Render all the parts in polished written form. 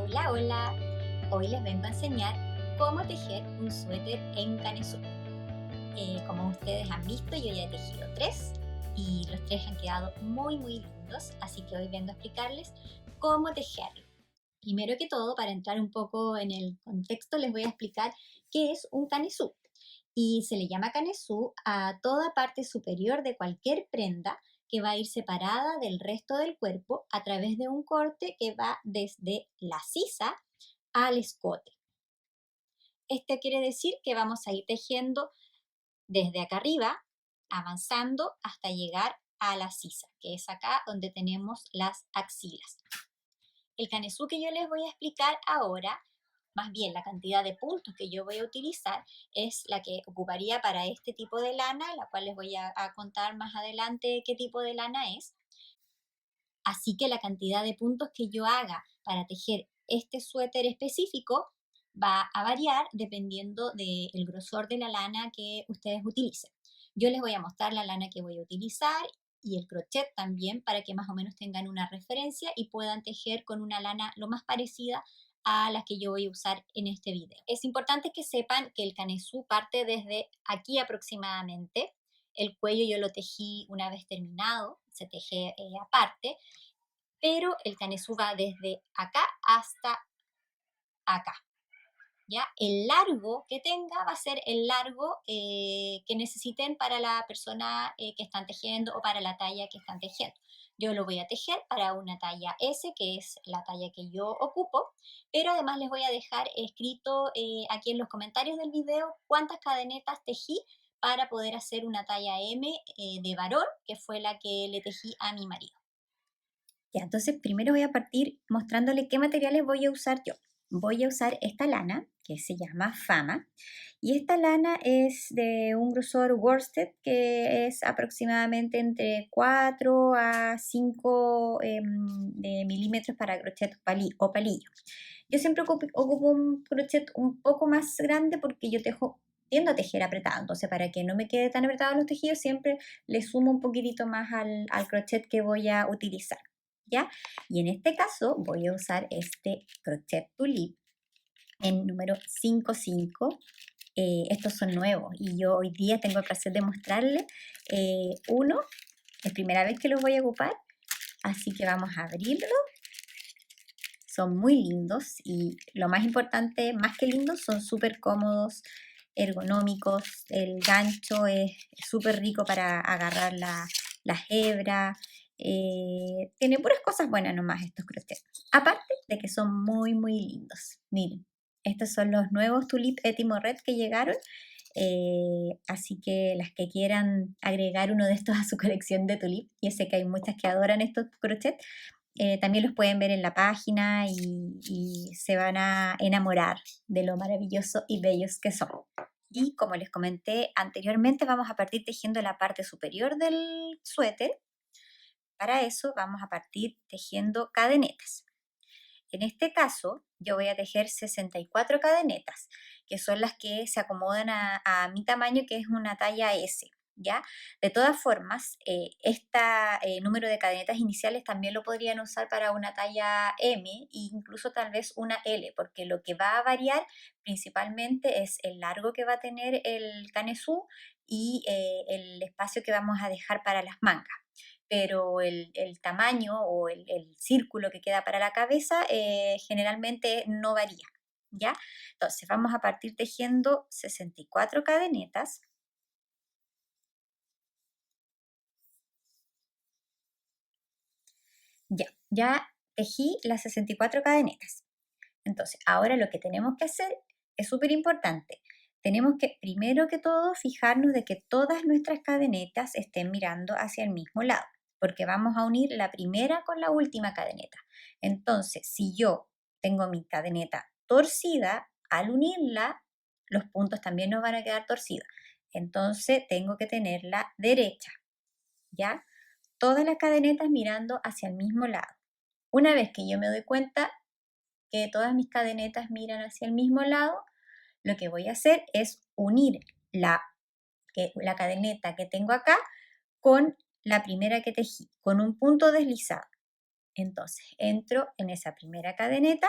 Hola, hola. Hoy les vengo a enseñar cómo tejer un suéter en canesú. Como ustedes han visto, yo ya he tejido tres y los tres han quedado muy lindos, así que hoy vengo a explicarles cómo tejerlo. Primero que todo, para entrar un poco en el contexto, les voy a explicar qué es un canesú. Y se le llama canesú a toda parte superior de cualquier prenda que va a ir separada del resto del cuerpo a través de un corte que va desde la sisa al escote. Esto quiere decir que vamos a ir tejiendo desde acá arriba, avanzando hasta llegar a la sisa, que es acá donde tenemos las axilas. El canesú que yo les voy a explicar ahora, más bien la cantidad de puntos que yo voy a utilizar, es la que ocuparía para este tipo de lana, la cual les voy a contar más adelante qué tipo de lana es. Así que la cantidad de puntos que yo haga para tejer este suéter específico va a variar dependiendo del grosor de la lana que ustedes utilicen. Yo les voy a mostrar la lana que voy a utilizar y el crochet también para que más o menos tengan una referencia y puedan tejer con una lana lo más parecida a la que yo voy a usar en este video. Es importante que sepan que el canesú parte desde aquí aproximadamente. El cuello yo lo tejí una vez terminado, se teje aparte, pero el canesú va desde acá hasta acá. ¿Ya? El largo que tenga va a ser el largo que necesiten para la persona que están tejiendo o para la talla que están tejiendo. Yo lo voy a tejer para una talla S, que es la talla que yo ocupo, pero además les voy a dejar escrito aquí en los comentarios del video cuántas cadenetas tejí para poder hacer una talla M de varón, que fue la que le tejí a mi marido. Ya, entonces primero voy a partir mostrándole qué materiales voy a usar yo. Voy a usar esta lana que se llama Fama y esta lana es de un grosor worsted que es aproximadamente entre 4 a 5 de milímetros para crochet o palillo. Yo siempre ocupo un crochet un poco más grande porque yo tiendo a tejer apretado, entonces para que no me quede tan apretado los tejidos siempre le sumo un poquitito más al crochet que voy a utilizar. ¿Ya? Y en este caso voy a usar este crochet tulip en número 55. Estos son nuevos y yo hoy día tengo el placer de mostrarles uno. Es primera vez que los voy a ocupar, así que vamos a abrirlo. Son muy lindos y lo más importante, más que lindos, son súper cómodos, ergonómicos. El gancho es súper rico para agarrar las hebras. Tiene puras cosas buenas nomás estos crochets. Aparte de que son muy lindos. Miren, estos son los nuevos Tulip Etymored que llegaron. Así que las que quieran agregar uno de estos a su colección de tulip, yo sé que hay muchas que adoran estos crochets, también los pueden ver en la página y se van a enamorar de lo maravilloso y bellos que son. Y como les comenté anteriormente, vamos a partir tejiendo la parte superior del suéter. Para eso vamos a partir tejiendo cadenetas. En este caso, yo voy a tejer 64 cadenetas, que son las que se acomodan a mi tamaño, que es una talla S. ¿Ya? De todas formas, este número de cadenetas iniciales también lo podrían usar para una talla M e incluso tal vez una L, porque lo que va a variar principalmente es el largo que va a tener el canesú y el espacio que vamos a dejar para las mangas, pero el tamaño o el círculo que queda para la cabeza generalmente no varía, ¿ya? Entonces vamos a partir tejiendo 64 cadenetas. Ya tejí las 64 cadenetas. Entonces, ahora lo que tenemos que hacer es súper importante. Tenemos que, primero que todo, fijarnos de que todas nuestras cadenetas estén mirando hacia el mismo lado, porque vamos a unir la primera con la última cadeneta. Entonces, si yo tengo mi cadeneta torcida, al unirla, los puntos también nos van a quedar torcidos. Entonces, tengo que tenerla derecha, ¿ya? Todas las cadenetas mirando hacia el mismo lado. Una vez que yo me doy cuenta que todas mis cadenetas miran hacia el mismo lado, lo que voy a hacer es unir la cadeneta que tengo acá con la primera que tejí, con un punto deslizado. Entonces, entro en esa primera cadeneta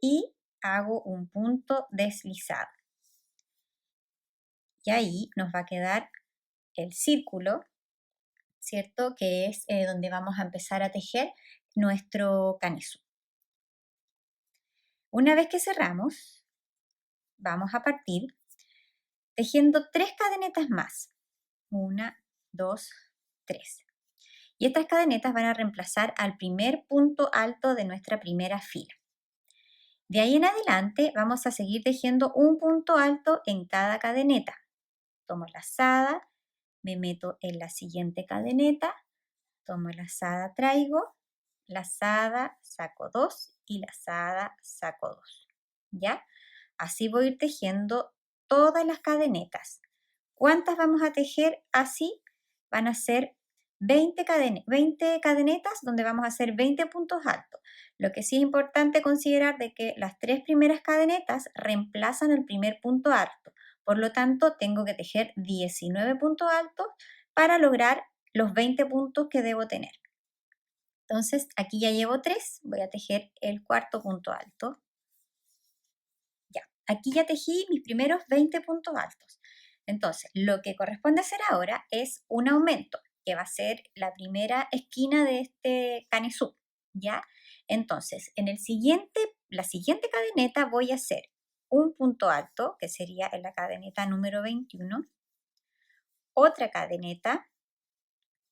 y hago un punto deslizado. Y ahí nos va a quedar el círculo, ¿cierto? Que es donde vamos a empezar a tejer nuestro canesú. Una vez que cerramos, vamos a partir tejiendo 3 cadenetas más. 1, 2, 3. Y estas cadenetas van a reemplazar al primer punto alto de nuestra primera fila. De ahí en adelante vamos a seguir tejiendo un punto alto en cada cadeneta. Tomo lazada, me meto en la siguiente cadeneta, tomo lazada, traigo, lazada, saco 2 y lazada, saco 2. ¿Ya? Así voy a ir tejiendo todas las cadenetas. ¿Cuántas vamos a tejer así? Van a ser 20 cadenetas donde vamos a hacer 20 puntos altos. Lo que sí es importante considerar de que las 3 primeras cadenetas reemplazan el primer punto alto. Por lo tanto, tengo que tejer 19 puntos altos para lograr los 20 puntos que debo tener. Entonces, aquí ya llevo 3, voy a tejer el cuarto punto alto. Ya, aquí ya tejí mis primeros 20 puntos altos. Entonces, lo que corresponde hacer ahora es un aumento, que va a ser la primera esquina de este canesú, ¿ya? Entonces, la siguiente cadeneta voy a hacer un punto alto, que sería en la cadeneta número 21, otra cadeneta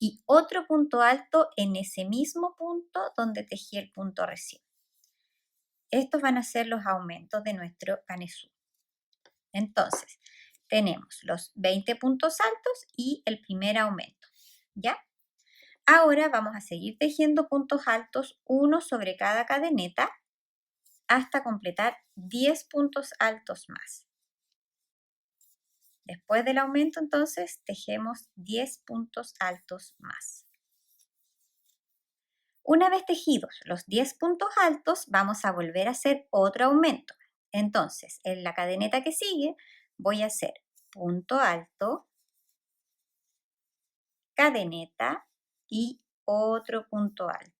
y otro punto alto en ese mismo punto donde tejí el punto recién. Estos van a ser los aumentos de nuestro canesú. Entonces, tenemos los 20 puntos altos y el primer aumento, ¿ya? Ahora vamos a seguir tejiendo puntos altos, uno sobre cada cadeneta, hasta completar 10 puntos altos más. Después del aumento, entonces, tejemos 10 puntos altos más. Una vez tejidos los 10 puntos altos, vamos a volver a hacer otro aumento. Entonces, en la cadeneta que sigue, voy a hacer punto alto, cadeneta y otro punto alto.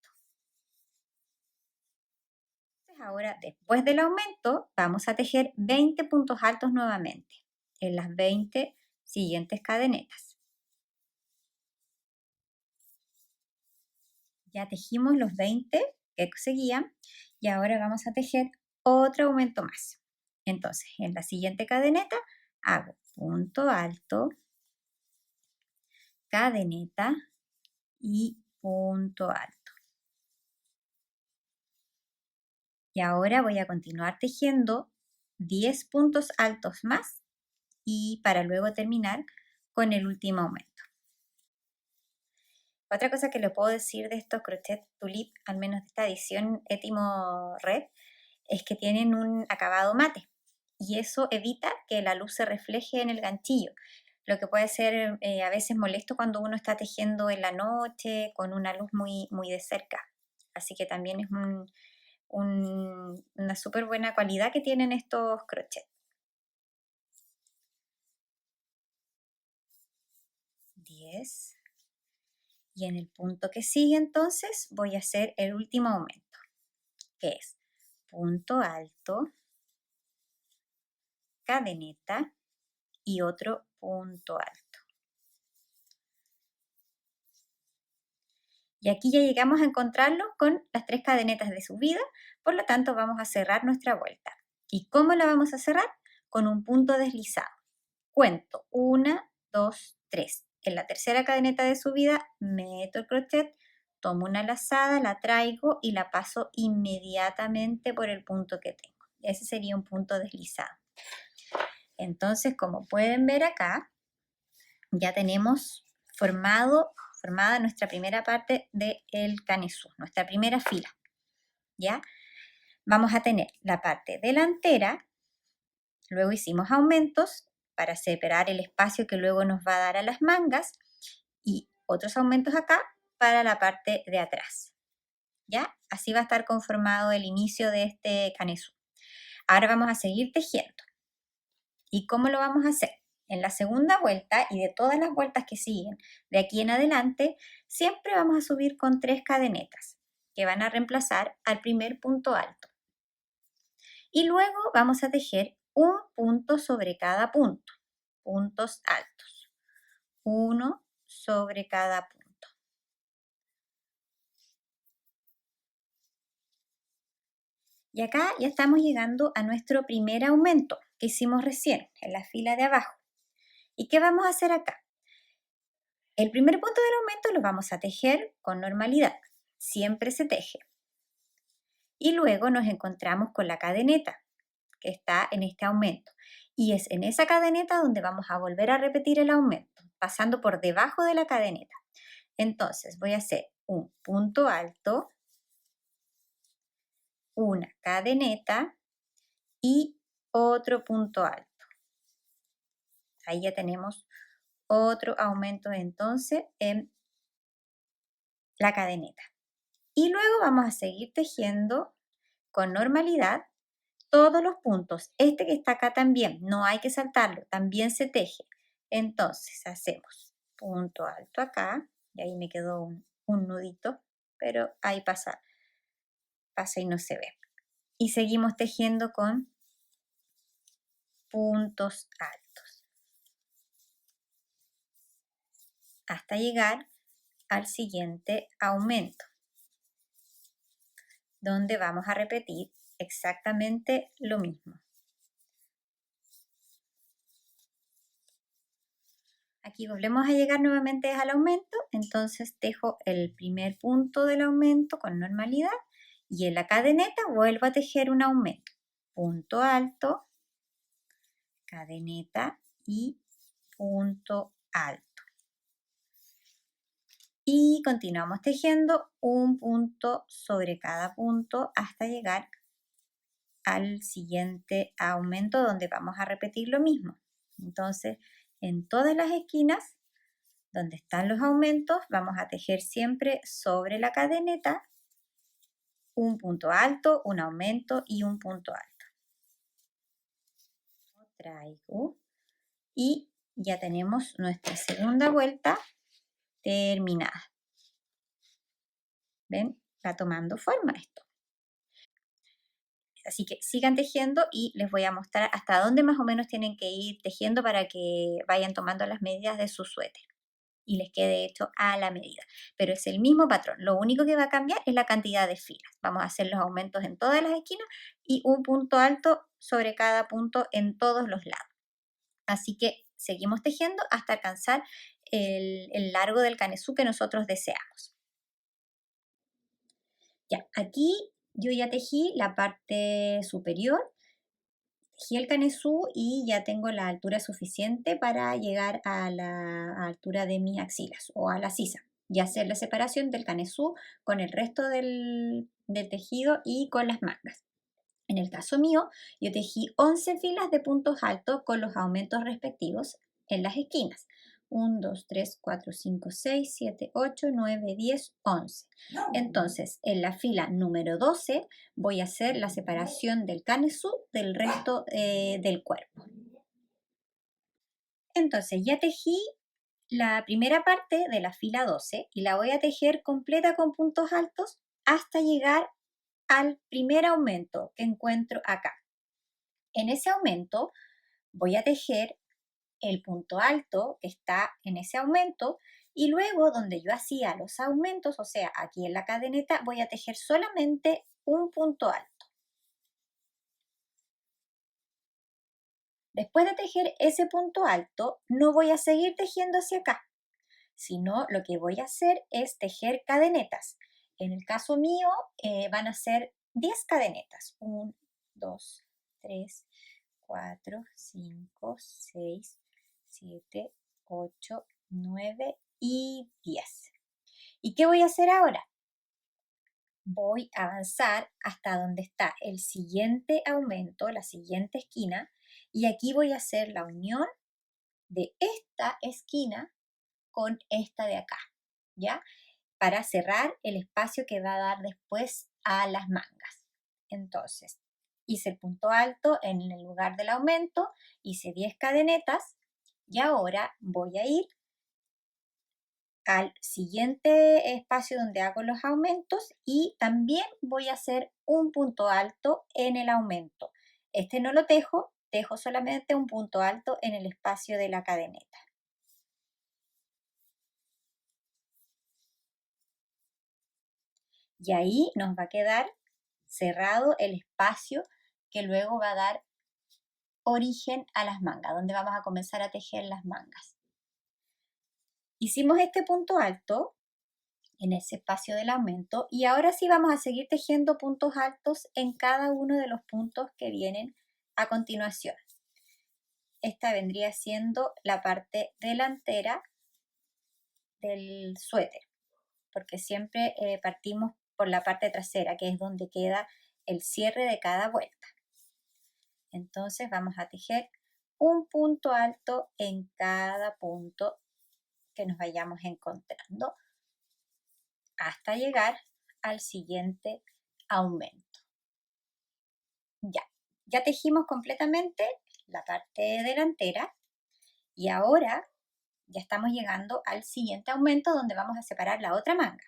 Ahora, después del aumento, vamos a tejer 20 puntos altos nuevamente en las 20 siguientes cadenetas. Ya tejimos los 20 que seguían y ahora vamos a tejer otro aumento más. Entonces, en la siguiente cadeneta hago punto alto, cadeneta y punto alto. Y ahora voy a continuar tejiendo 10 puntos altos más y para luego terminar con el último aumento. Otra cosa que le puedo decir de estos crochet tulip, al menos de esta edición Etimo Red, es que tienen un acabado mate y eso evita que la luz se refleje en el ganchillo, lo que puede ser a veces molesto cuando uno está tejiendo en la noche con una luz muy, muy de cerca. Así que también es una súper buena cualidad que tienen estos crochets. 10. Y en el punto que sigue entonces voy a hacer el último aumento, que es punto alto, cadeneta y otro punto alto. Y aquí ya llegamos a encontrarlo con las 3 cadenetas de subida, por lo tanto vamos a cerrar nuestra vuelta. ¿Y cómo la vamos a cerrar? Con un punto deslizado. Cuento 1, 2, 3. En la tercera cadeneta de subida meto el crochet, tomo una lazada, la traigo y la paso inmediatamente por el punto que tengo. Ese sería un punto deslizado. Entonces, como pueden ver acá, ya tenemos formada nuestra primera parte del canesú, nuestra primera fila, ¿ya? Vamos a tener la parte delantera, luego hicimos aumentos para separar el espacio que luego nos va a dar a las mangas y otros aumentos acá para la parte de atrás, ¿ya? Así va a estar conformado el inicio de este canesú. Ahora vamos a seguir tejiendo. ¿Y cómo lo vamos a hacer? En la segunda vuelta y de todas las vueltas que siguen de aquí en adelante, siempre vamos a subir con 3 cadenetas que van a reemplazar al primer punto alto. Y luego vamos a tejer un punto sobre cada punto, puntos altos, uno sobre cada punto. Y acá ya estamos llegando a nuestro primer aumento que hicimos recién en la fila de abajo. ¿Y qué vamos a hacer acá? El primer punto del aumento lo vamos a tejer con normalidad, siempre se teje. Y luego nos encontramos con la cadeneta que está en este aumento. Y es en esa cadeneta donde vamos a volver a repetir el aumento, pasando por debajo de la cadeneta. Entonces voy a hacer un punto alto, una cadeneta y otro punto alto. Ahí ya tenemos otro aumento entonces en la cadeneta. Y luego vamos a seguir tejiendo con normalidad todos los puntos. Este que está acá también, no hay que saltarlo, también se teje. Entonces hacemos punto alto acá, y ahí me quedó un nudito, pero ahí pasa y no se ve. Y seguimos tejiendo con puntos altos hasta llegar al siguiente aumento, donde vamos a repetir exactamente lo mismo. Aquí volvemos a llegar nuevamente al aumento, entonces tejo el primer punto del aumento con normalidad y en la cadeneta vuelvo a tejer un aumento. Punto alto, cadeneta y punto alto. Y continuamos tejiendo un punto sobre cada punto hasta llegar al siguiente aumento donde vamos a repetir lo mismo. Entonces, en todas las esquinas donde están los aumentos, vamos a tejer siempre sobre la cadeneta un punto alto, un aumento y un punto alto. Lo traigo y ya tenemos nuestra segunda vuelta terminada. ¿Ven? Va tomando forma esto. Así que sigan tejiendo y les voy a mostrar hasta dónde más o menos tienen que ir tejiendo para que vayan tomando las medidas de su suéter y les quede hecho a la medida. Pero es el mismo patrón. Lo único que va a cambiar es la cantidad de filas. Vamos a hacer los aumentos en todas las esquinas y un punto alto sobre cada punto en todos los lados. Así que seguimos tejiendo hasta alcanzar el largo del canesú que nosotros deseamos. Ya, aquí yo ya tejí la parte superior, tejí el canesú y ya tengo la altura suficiente para llegar a la altura de mis axilas o a la sisa y hacer la separación del canesú con el resto del tejido y con las mangas. En el caso mío, yo tejí 11 filas de puntos altos con los aumentos respectivos en las esquinas. 1, 2, 3, 4, 5, 6, 7, 8, 9, 10, 11. Entonces, en la fila número 12 voy a hacer la separación del canesú del resto del cuerpo. Entonces, ya tejí la primera parte de la fila 12 y la voy a tejer completa con puntos altos hasta llegar al primer aumento que encuentro acá. En ese aumento voy a tejer el punto alto que está en ese aumento y luego donde yo hacía los aumentos, o sea, aquí en la cadeneta, voy a tejer solamente un punto alto. Después de tejer ese punto alto, no voy a seguir tejiendo hacia acá, sino lo que voy a hacer es tejer cadenetas. En el caso mío van a ser 10 cadenetas. 1, 2, 3, 4, 5, 6, 7, 8, 9 y 10. ¿Y qué voy a hacer ahora? Voy a avanzar hasta donde está el siguiente aumento, la siguiente esquina, y aquí voy a hacer la unión de esta esquina con esta de acá, ¿ya? Para cerrar el espacio que va a dar después a las mangas. Entonces, hice el punto alto en el lugar del aumento, hice 10 cadenetas y ahora voy a ir al siguiente espacio donde hago los aumentos y también voy a hacer un punto alto en el aumento. Este no lo tejo, tejo solamente un punto alto en el espacio de la cadeneta. Y ahí nos va a quedar cerrado el espacio que luego va a dar origen a las mangas, donde vamos a comenzar a tejer las mangas. Hicimos este punto alto en ese espacio del aumento y ahora sí vamos a seguir tejiendo puntos altos en cada uno de los puntos que vienen a continuación. Esta vendría siendo la parte delantera del suéter, porque siempre partimos por la parte trasera, que es donde queda el cierre de cada vuelta. Entonces vamos a tejer un punto alto en cada punto que nos vayamos encontrando hasta llegar al siguiente aumento. Ya tejimos completamente la parte delantera y ahora ya estamos llegando al siguiente aumento donde vamos a separar la otra manga.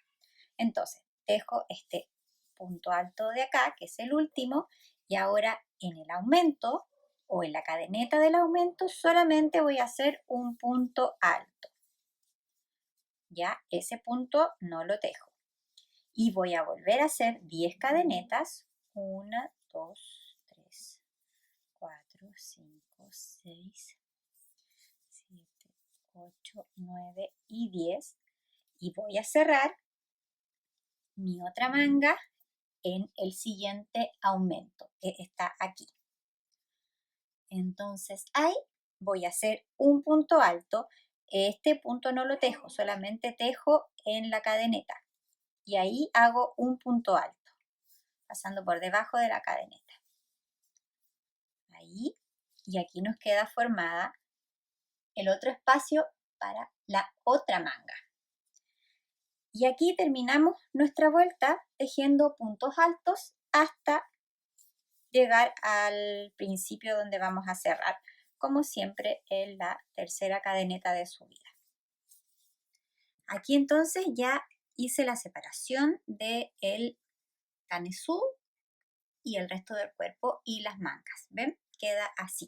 Entonces, tejo este punto alto de acá, que es el último, y ahora en el aumento o en la cadeneta del aumento solamente voy a hacer un punto alto. Ya ese punto no lo tejo. Y voy a volver a hacer 10 cadenetas. 1, 2, 3, 4, 5, 6, 7, 8, 9 y 10. Y voy a cerrar mi otra manga en el siguiente aumento, que está aquí. Entonces ahí voy a hacer un punto alto. Este punto no lo tejo, solamente tejo en la cadeneta. Y ahí hago un punto alto, pasando por debajo de la cadeneta. Ahí, y aquí nos queda formada el otro espacio para la otra manga. Y aquí terminamos nuestra vuelta tejiendo puntos altos hasta llegar al principio donde vamos a cerrar, como siempre en la tercera cadeneta de subida. Aquí entonces ya hice la separación del canesú y el resto del cuerpo y las mangas. ¿Ven? Queda así.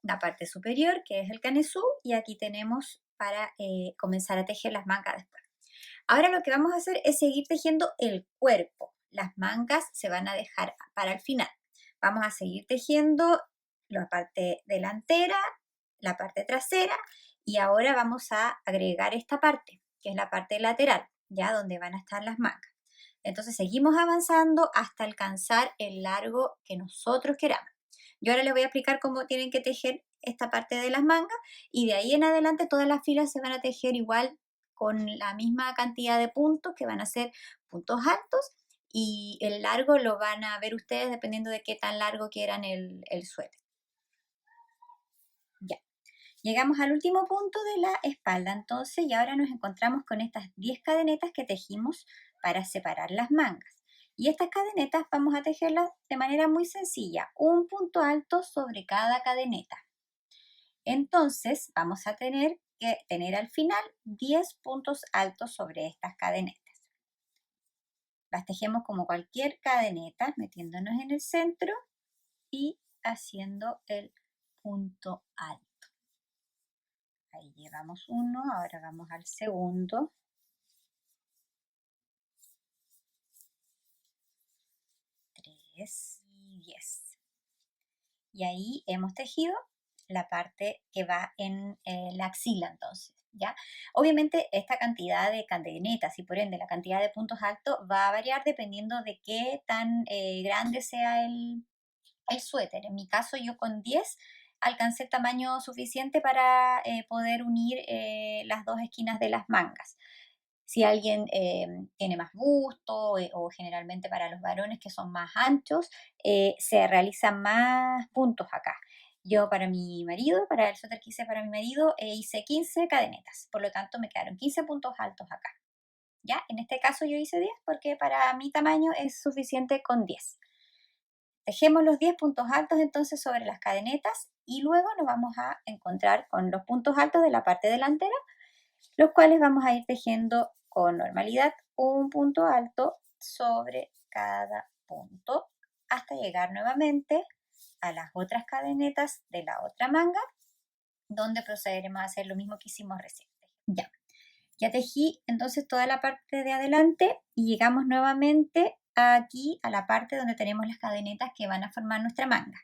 La parte superior, que es el canesú, y aquí tenemos para comenzar a tejer las mangas después. Ahora lo que vamos a hacer es seguir tejiendo el cuerpo. Las mangas se van a dejar para el final. Vamos a seguir tejiendo la parte delantera, la parte trasera, y ahora vamos a agregar esta parte, que es la parte lateral, ya donde van a estar las mangas. Entonces seguimos avanzando hasta alcanzar el largo que nosotros queramos. Yo ahora les voy a explicar cómo tienen que tejer esta parte de las mangas y de ahí en adelante todas las filas se van a tejer igual con la misma cantidad de puntos que van a ser puntos altos y el largo lo van a ver ustedes dependiendo de qué tan largo quieran el suéter. Ya. Llegamos al último punto de la espalda entonces y ahora nos encontramos con estas 10 cadenetas que tejimos para separar las mangas. Y estas cadenetas vamos a tejerlas de manera muy sencilla, un punto alto sobre cada cadeneta. Entonces vamos a tener que tener al final 10 puntos altos sobre estas cadenetas. Las tejemos como cualquier cadeneta, metiéndonos en el centro y haciendo el punto alto. Ahí llevamos uno, ahora vamos al segundo. 3 y 10. Y ahí hemos tejido la parte que va en la axila entonces, ¿ya? Obviamente esta cantidad de cadenetas y por ende la cantidad de puntos altos va a variar dependiendo de qué tan grande sea el suéter. En mi caso yo con 10 alcancé el tamaño suficiente para poder unir las dos esquinas de las mangas. Si alguien tiene más busto o generalmente para los varones que son más anchos, se realizan más puntos acá. Yo para mi marido, para el suéter que hice para mi marido, hice 15 cadenetas, por lo tanto me quedaron 15 puntos altos acá. ¿Ya? En este caso yo hice 10 porque para mi tamaño es suficiente con 10. Tejemos los 10 puntos altos entonces sobre las cadenetas y luego nos vamos a encontrar con los puntos altos de la parte delantera, los cuales vamos a ir tejiendo con normalidad un punto alto sobre cada punto hasta llegar nuevamente a las otras cadenetas de la otra manga, donde procederemos a hacer lo mismo que hicimos recién. Ya tejí entonces toda la parte de adelante y llegamos nuevamente aquí a la parte donde tenemos las cadenetas que van a formar nuestra manga.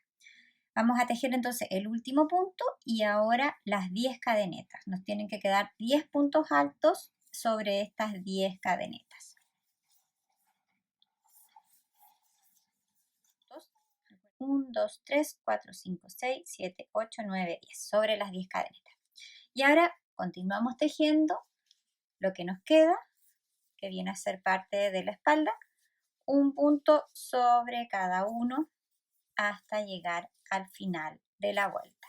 Vamos a tejer entonces el último punto y ahora las 10 cadenetas. Nos tienen que quedar 10 puntos altos sobre estas 10 cadenetas. 1, 2, 3, 4, 5, 6, 7, 8, 9, 10 sobre las 10 cadenetas. Y ahora continuamos tejiendo lo que nos queda, que viene a ser parte de la espalda, un punto sobre cada uno hasta llegar al final de la vuelta.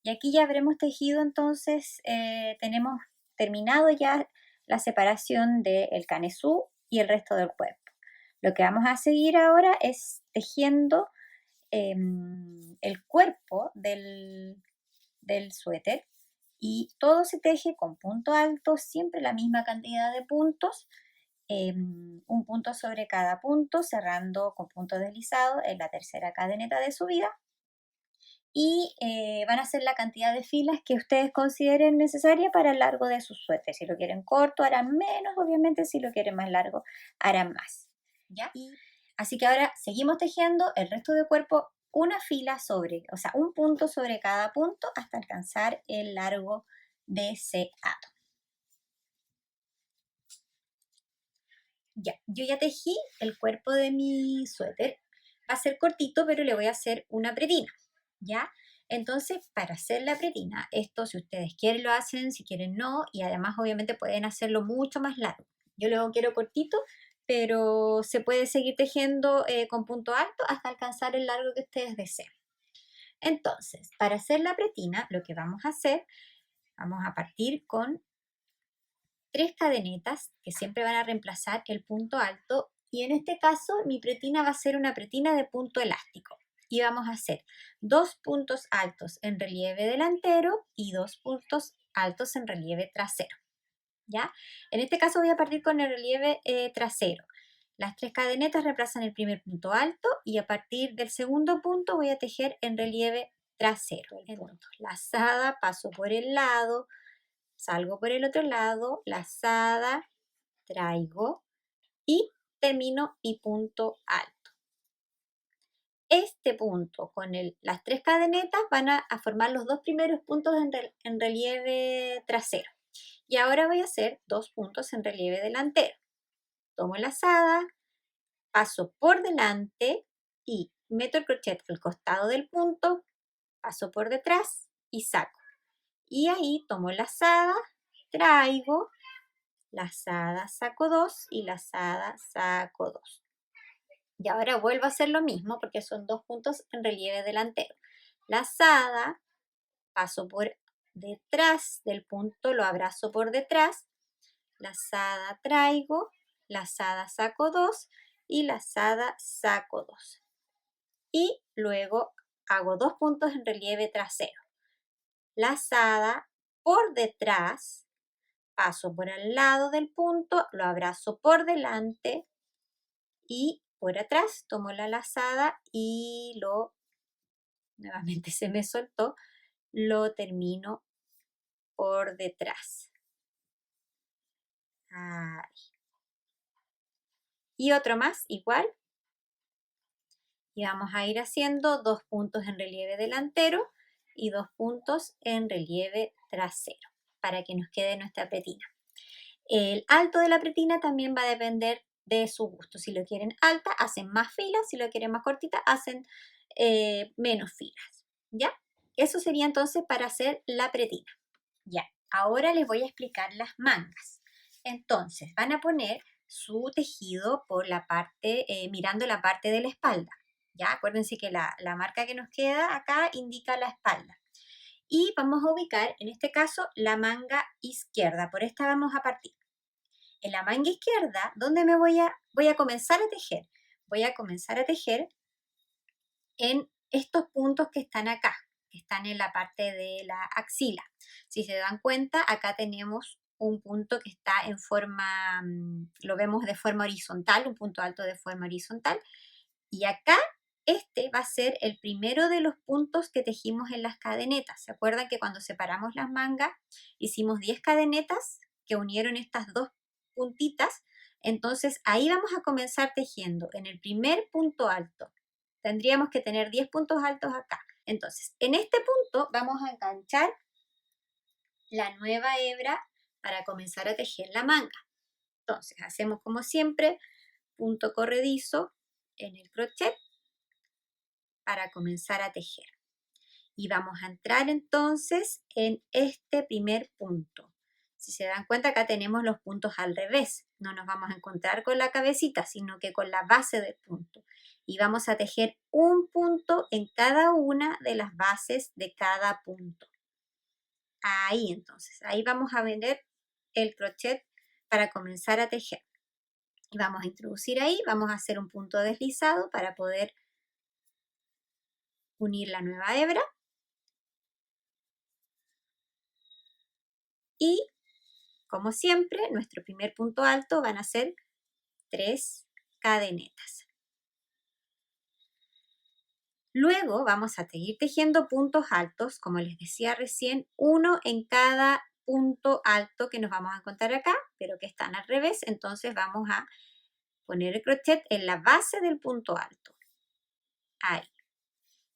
Y aquí ya habremos tejido entonces, tenemos terminado ya la separación del canesú y el resto del cuerpo. Lo que vamos a seguir ahora es tejiendo el cuerpo del suéter y todo se teje con punto alto, siempre la misma cantidad de puntos, un punto sobre cada punto, cerrando con punto deslizado en la tercera cadeneta de subida. Y van a ser la cantidad de filas que ustedes consideren necesaria para el largo de su suéter. Si lo quieren corto, harán menos, obviamente, si lo quieren más largo, harán más. ¿Ya? Así que ahora seguimos tejiendo el resto del cuerpo una fila sobre, o sea, un punto sobre cada punto hasta alcanzar el largo de ese hato. Ya, yo ya tejí el cuerpo de mi suéter. Va a ser cortito, pero le voy a hacer una pretina, ¿ya? Entonces, para hacer la pretina, esto si ustedes quieren lo hacen, si quieren no, y además obviamente pueden hacerlo mucho más largo. Yo lo quiero cortito, pero se puede seguir tejiendo con punto alto hasta alcanzar el largo que ustedes deseen. Entonces, para hacer la pretina, lo que vamos a hacer, vamos a partir con 3 cadenetas que siempre van a reemplazar el punto alto y en este caso mi pretina va a ser una pretina de punto elástico y vamos a hacer 2 puntos altos en relieve delantero y 2 puntos altos en relieve trasero. ¿Ya? En este caso voy a partir con el relieve trasero. Las 3 cadenetas reemplazan el primer punto alto y a partir del segundo punto voy a tejer en relieve trasero. Lazada, paso por el lado, salgo por el otro lado, lazada, traigo y termino mi punto alto. Este punto con las 3 cadenetas van a formar los 2 primeros puntos en relieve trasero. Y ahora voy a hacer 2 puntos en relieve delantero. Tomo lazada, paso por delante y meto el crochet al costado del punto, paso por detrás y saco. Y ahí tomo lazada, traigo, lazada, saco 2 y lazada, saco 2. Y ahora vuelvo a hacer lo mismo porque son 2 puntos en relieve delantero. Lazada, paso por detrás del punto, lo abrazo por detrás, lazada, traigo, lazada, saco 2 y lazada, saco 2. Y luego hago 2 puntos en relieve trasero. Lazada por detrás, paso por al lado del punto, lo abrazo por delante y por atrás tomo la lazada y nuevamente se me soltó, lo termino por detrás. Ahí. Y otro más, igual. Y vamos a ir haciendo 2 puntos en relieve delantero y 2 puntos en relieve trasero para que nos quede nuestra pretina. El alto de la pretina también va a depender de su gusto. Si lo quieren alta, hacen más filas. Si lo quieren más cortita, hacen menos filas. ¿Ya? Eso sería entonces para hacer la pretina. Ya, ahora les voy a explicar las mangas. Entonces, van a poner su tejido por la parte, mirando la parte de la espalda. ¿Ya? Acuérdense que la marca que nos queda acá indica la espalda. Y vamos a ubicar, en este caso, la manga izquierda. Por esta vamos a partir. En la manga izquierda, ¿dónde voy a comenzar a tejer? Voy a comenzar a tejer en estos puntos que están acá, que están en la parte de la axila. Si se dan cuenta, acá tenemos un punto que está en forma, lo vemos de forma horizontal, un punto alto de forma horizontal, Y acá este va a ser el primero de los puntos que tejimos en las cadenetas. ¿Se acuerdan que cuando separamos las mangas hicimos 10 cadenetas que unieron estas dos puntitas? Entonces ahí vamos a comenzar tejiendo en el primer punto alto. Tendríamos que tener 10 puntos altos acá. Entonces, en este punto vamos a enganchar la nueva hebra para comenzar a tejer la manga. Entonces, hacemos como siempre, punto corredizo en el crochet para comenzar a tejer. Y vamos a entrar entonces en este primer punto. Si se dan cuenta, acá tenemos los puntos al revés. No nos vamos a encontrar con la cabecita, sino que con la base del punto. Y vamos a tejer un punto en cada una de las bases de cada punto. Ahí entonces, ahí vamos a vender el crochet para comenzar a tejer. Y vamos a introducir ahí, vamos a hacer un punto deslizado para poder unir la nueva hebra. Y, como siempre, nuestro primer punto alto van a ser 3 cadenetas. Luego vamos a seguir tejiendo puntos altos, como les decía recién, uno en cada punto alto que nos vamos a encontrar acá, pero que están al revés. Entonces vamos a poner el crochet en la base del punto alto. Ahí.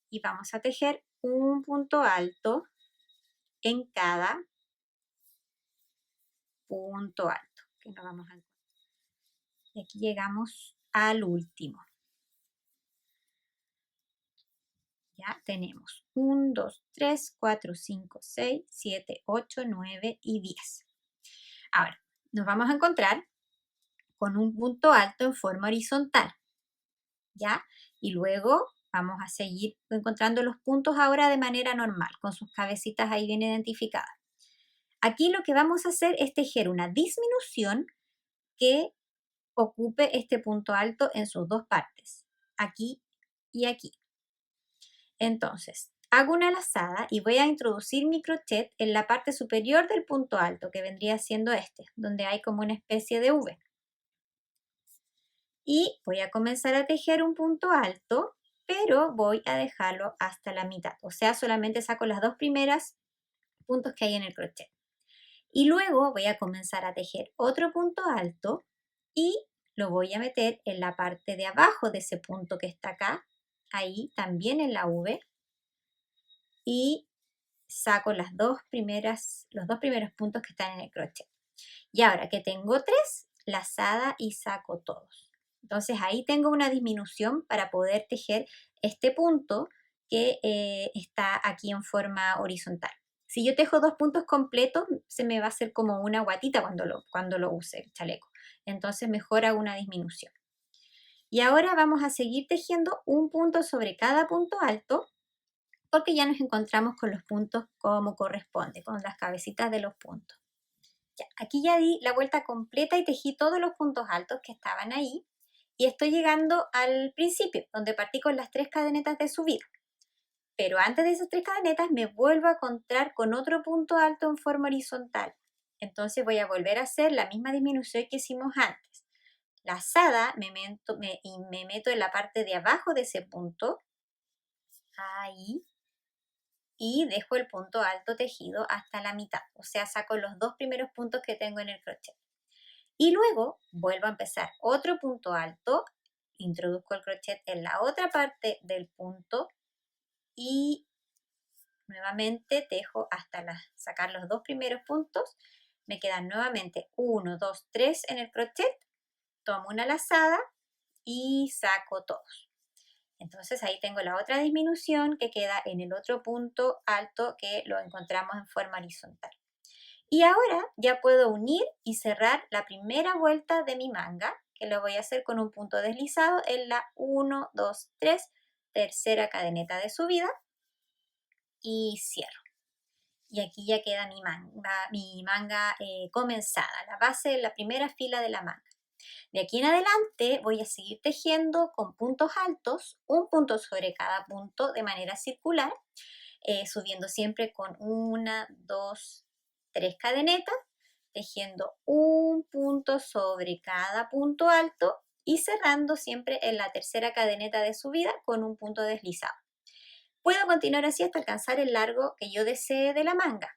Y vamos a tejer un punto alto en cada punto alto que nos vamos a encontrar. Y aquí llegamos al último. Ya tenemos 1, 2, 3, 4, 5, 6, 7, 8, 9 y 10. Ahora, nos vamos a encontrar con un punto alto en forma horizontal. ¿Ya? Y luego vamos a seguir encontrando los puntos ahora de manera normal, con sus cabecitas ahí bien identificadas. Aquí lo que vamos a hacer es tejer una disminución que ocupe este punto alto en sus dos partes, aquí y aquí. Entonces, hago una lazada y voy a introducir mi crochet en la parte superior del punto alto, que vendría siendo este, donde hay como una especie de V. Y voy a comenzar a tejer un punto alto, pero voy a dejarlo hasta la mitad. O sea, solamente saco las dos primeras puntos que hay en el crochet. Y luego voy a comenzar a tejer otro punto alto y lo voy a meter en la parte de abajo de ese punto que está acá, ahí también en la V. Y saco los dos primeros puntos que están en el crochet. Y ahora que tengo 3, lazada y saco todos. Entonces ahí tengo una disminución para poder tejer este punto que está aquí en forma horizontal. Si yo tejo 2 puntos completos, se me va a hacer como una guatita cuando lo use el chaleco. Entonces mejor hago una disminución. Y ahora vamos a seguir tejiendo un punto sobre cada punto alto, porque ya nos encontramos con los puntos como corresponde, con las cabecitas de los puntos. Ya, aquí ya di la vuelta completa y tejí todos los puntos altos que estaban ahí. Y estoy llegando al principio, donde partí con las 3 cadenetas de subida. Pero antes de esas 3 cadenetas me vuelvo a encontrar con otro punto alto en forma horizontal. Entonces voy a volver a hacer la misma disminución que hicimos antes. Lazada, me meto en la parte de abajo de ese punto. Ahí. Y dejo el punto alto tejido hasta la mitad. O sea, saco los 2 primeros puntos que tengo en el crochet. Y luego vuelvo a empezar otro punto alto, introduzco el crochet en la otra parte del punto y nuevamente tejo hasta sacar los 2 primeros puntos. Me quedan nuevamente 1, 2, 3 en el crochet, tomo una lazada y saco todos. Entonces ahí tengo la otra disminución que queda en el otro punto alto que lo encontramos en forma horizontal. Y ahora ya puedo unir y cerrar la primera vuelta de mi manga, que lo voy a hacer con un punto deslizado en la 1, 2, 3, tercera cadeneta de subida y cierro. Y aquí ya queda mi manga comenzada, la base de la primera fila de la manga. De aquí en adelante voy a seguir tejiendo con puntos altos, un punto sobre cada punto de manera circular, subiendo siempre con 1, 2, 3 cadenetas, tejiendo un punto sobre cada punto alto y cerrando siempre en la tercera cadeneta de subida con un punto deslizado. Puedo continuar así hasta alcanzar el largo que yo desee de la manga.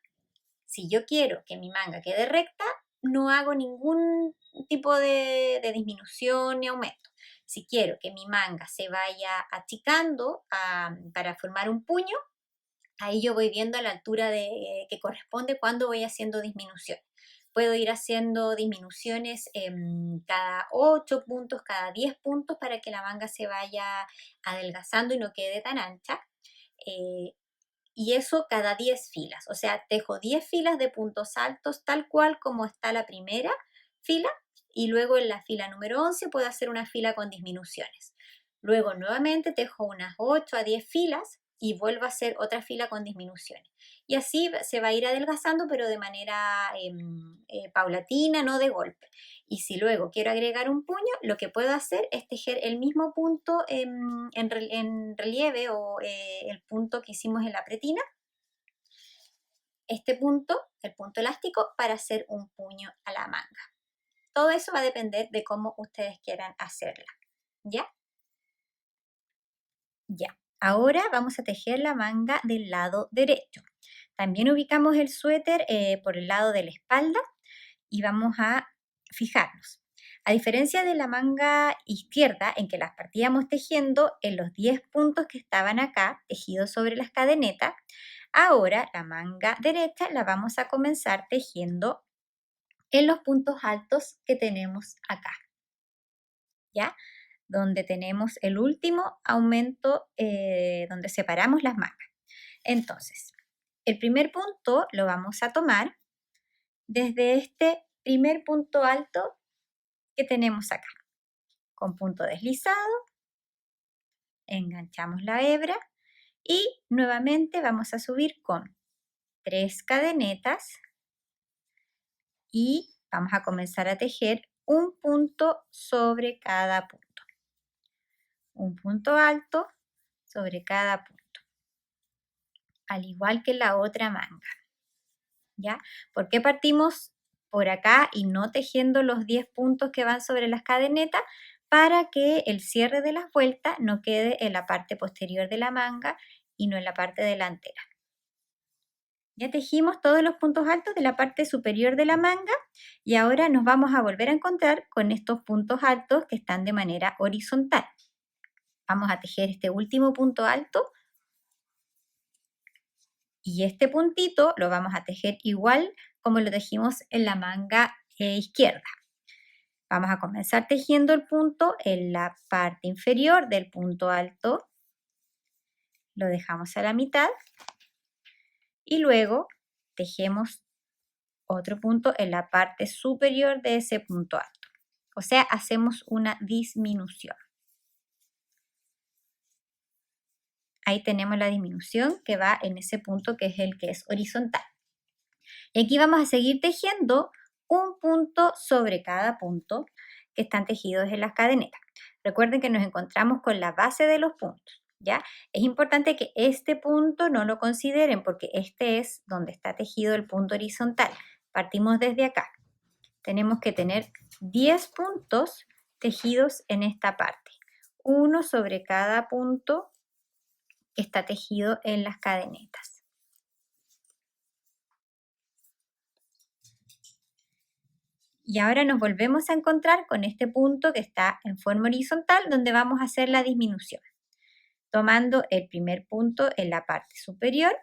Si yo quiero que mi manga quede recta, no hago ningún tipo de disminución ni aumento. Si quiero que mi manga se vaya achicando para formar un puño, ahí yo voy viendo a la altura que corresponde cuando voy haciendo disminuciones. Puedo ir haciendo disminuciones cada 8 puntos, cada 10 puntos para que la manga se vaya adelgazando y no quede tan ancha. Y eso cada 10 filas, o sea, tejo 10 filas de puntos altos tal cual como está la primera fila y luego en la fila número 11 puedo hacer una fila con disminuciones. Luego nuevamente tejo unas 8 a 10 filas y vuelvo a hacer otra fila con disminuciones. Y así se va a ir adelgazando, pero de manera paulatina, no de golpe. Y si luego quiero agregar un puño, lo que puedo hacer es tejer el mismo punto en relieve o el punto que hicimos en la pretina. Este punto, el punto elástico, para hacer un puño a la manga. Todo eso va a depender de cómo ustedes quieran hacerla. ¿Ya? Ya. Ahora vamos a tejer la manga del lado derecho. También ubicamos el suéter por el lado de la espalda y vamos a fijarnos. A diferencia de la manga izquierda, en que las partíamos tejiendo en los 10 puntos que estaban acá, tejidos sobre las cadenetas, ahora la manga derecha la vamos a comenzar tejiendo en los puntos altos que tenemos acá. ¿Ya? Donde tenemos el último aumento donde separamos las mangas. Entonces, el primer punto lo vamos a tomar desde este primer punto alto que tenemos acá. Con punto deslizado, enganchamos la hebra y nuevamente vamos a subir con 3 cadenetas y vamos a comenzar a tejer un punto sobre cada punto. Un punto alto sobre cada punto, al igual que la otra manga. ¿Ya? ¿Por qué partimos por acá y no tejiendo los 10 puntos que van sobre las cadenetas? Para que el cierre de las vueltas no quede en la parte posterior de la manga y no en la parte delantera. Ya tejimos todos los puntos altos de la parte superior de la manga y ahora nos vamos a volver a encontrar con estos puntos altos que están de manera horizontal. Vamos a tejer este último punto alto y este puntito lo vamos a tejer igual como lo tejimos en la manga izquierda. Vamos a comenzar tejiendo el punto en la parte inferior del punto alto. Lo dejamos a la mitad y luego tejemos otro punto en la parte superior de ese punto alto. O sea, hacemos una disminución. Ahí tenemos la disminución que va en ese punto que es el que es horizontal. Y aquí vamos a seguir tejiendo un punto sobre cada punto que están tejidos en las cadenetas. Recuerden que nos encontramos con la base de los puntos, ¿ya? Es importante que este punto no lo consideren porque este es donde está tejido el punto horizontal. Partimos desde acá. Tenemos que tener 10 puntos tejidos en esta parte. Uno sobre cada punto que está tejido en las cadenetas. Y ahora nos volvemos a encontrar con este punto que está en forma horizontal donde vamos a hacer la disminución. Tomando el primer punto en la parte superior,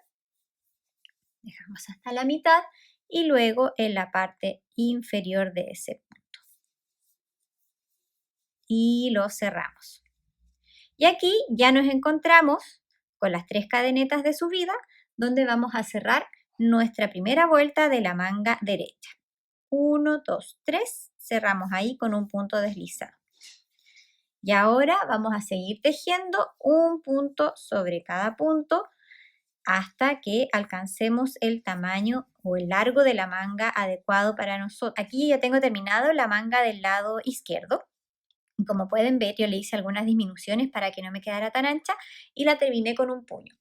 dejamos hasta la mitad y luego en la parte inferior de ese punto. Y lo cerramos. Y aquí ya nos encontramos con las 3 cadenetas de subida donde vamos a cerrar nuestra primera vuelta de la manga derecha. 1, 2, 3, cerramos ahí con un punto deslizado. Y ahora vamos a seguir tejiendo un punto sobre cada punto hasta que alcancemos el tamaño o el largo de la manga adecuado para nosotros. Aquí ya tengo terminado la manga del lado izquierdo. Como pueden ver, yo le hice algunas disminuciones para que no me quedara tan ancha y la terminé con un puño.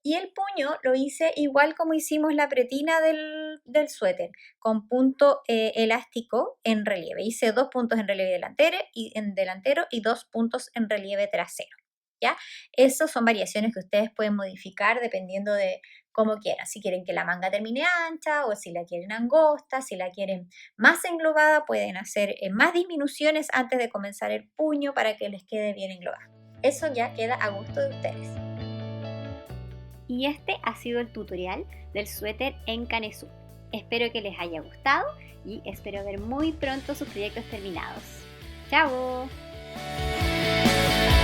Y el puño lo hice igual como hicimos la pretina del suéter, con punto elástico en relieve. Hice 2 puntos en relieve delantero y 2 puntos en relieve trasero. ¿Ya? Esas son variaciones que ustedes pueden modificar dependiendo de cómo quieran. Si quieren que la manga termine ancha o si la quieren angosta, si la quieren más englobada, pueden hacer más disminuciones antes de comenzar el puño para que les quede bien englobado. Eso ya queda a gusto de ustedes. Y este ha sido el tutorial del suéter en Canesú. Espero que les haya gustado y espero ver muy pronto sus proyectos terminados. ¡Chao!